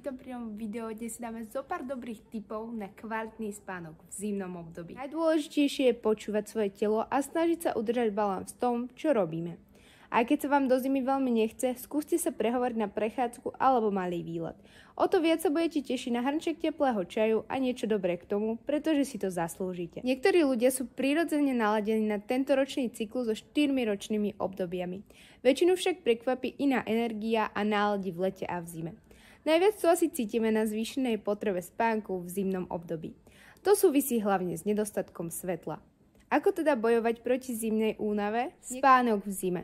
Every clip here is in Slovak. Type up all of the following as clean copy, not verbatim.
vítam pri novom videu. Dnes si dáme zo pár dobrých tipov na kvalitný spánok v zimnom období. Najdôležitejšie je počúvať svoje telo a snažiť sa udržať balans v tom, čo robíme. Aj keď sa vám do zimy veľmi nechce, skúste sa prehovoriť na prechádzku alebo malý výlet. O to viac sa budete tešiť na hrnček teplého čaju a niečo dobré k tomu, pretože si to zaslúžite. Niektorí ľudia sú prirodzene naladení na tento ročný cyklus so 4 ročnými obdobiami. Väčšinu však prekvapí iná energia a nálady v lete a v zime. Najviac to asi cítime na zvýšenej potrebe spánku v zimnom období. To súvisí hlavne s nedostatkom svetla. Ako teda bojovať proti zimnej únave? Spánok v zime.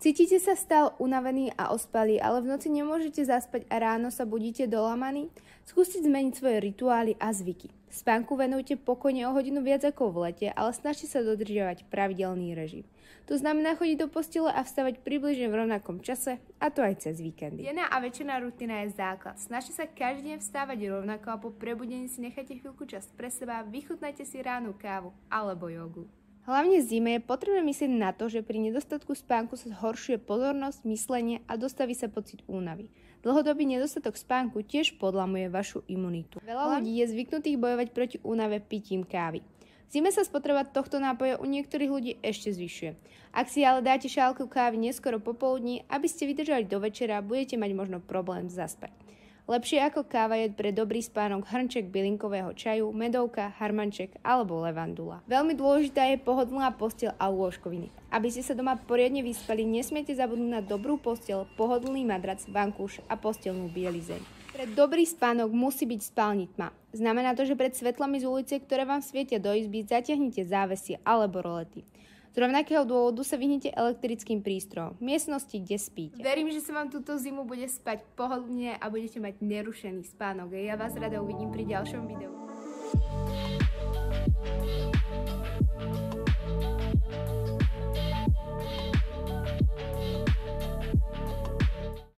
Cítite sa stále unavený a ospalý, ale v noci nemôžete zaspať a ráno sa budíte dolamaní? Skúste zmeniť svoje rituály a zvyky. Spánku venujte pokojne o hodinu viac ako v lete, ale snažte sa dodržiavať pravidelný režim. To znamená chodiť do postele a vstávať približne v rovnakom čase, a to aj cez víkendy. Denná a večerná rutina je základ. Snažte sa každý deň vstávať rovnako a po prebudení si nechajte chvíľku čas pre seba, vychutnajte si ránu kávu alebo jogu. Hlavne v zime je potrebné myslieť na to, že pri nedostatku spánku sa zhoršuje pozornosť, myslenie a dostaví sa pocit únavy. Dlhodobý nedostatok spánku tiež podlamuje vašu imunitu. Veľa ľudí je zvyknutých bojovať proti únave pitím kávy. V zime sa spotreba tohto nápoja u niektorých ľudí ešte zvyšuje. Ak si ale dáte šálku kávy neskoro popoludní, aby ste vydržali do večera, budete mať možno problém zaspať. Lepšie ako káva je pre dobrý spánok hrnček bylinkového čaju, medovka, harmanček alebo levandula. Veľmi dôležitá je pohodlná posteľ a lôžkoviny. Aby ste sa doma poriadne vyspali, nesmiete zabudnúť na dobrú posteľ, pohodlný madrac, vankúš a posteľnú bielizeň. Pre dobrý spánok musí byť v spálni tma. Znamená to, že pred svetlami z ulice, ktoré vám svietia do izby, zatiahnite závesy alebo rolety. Z rovnakého dôvodu sa vyhnite elektrickým prístrojom v miestnosti, kde spíte. Verím, že sa vám túto zimu bude spať pohodlne a budete mať nerušený spánok. Ja vás rada uvidím pri ďalšom videu.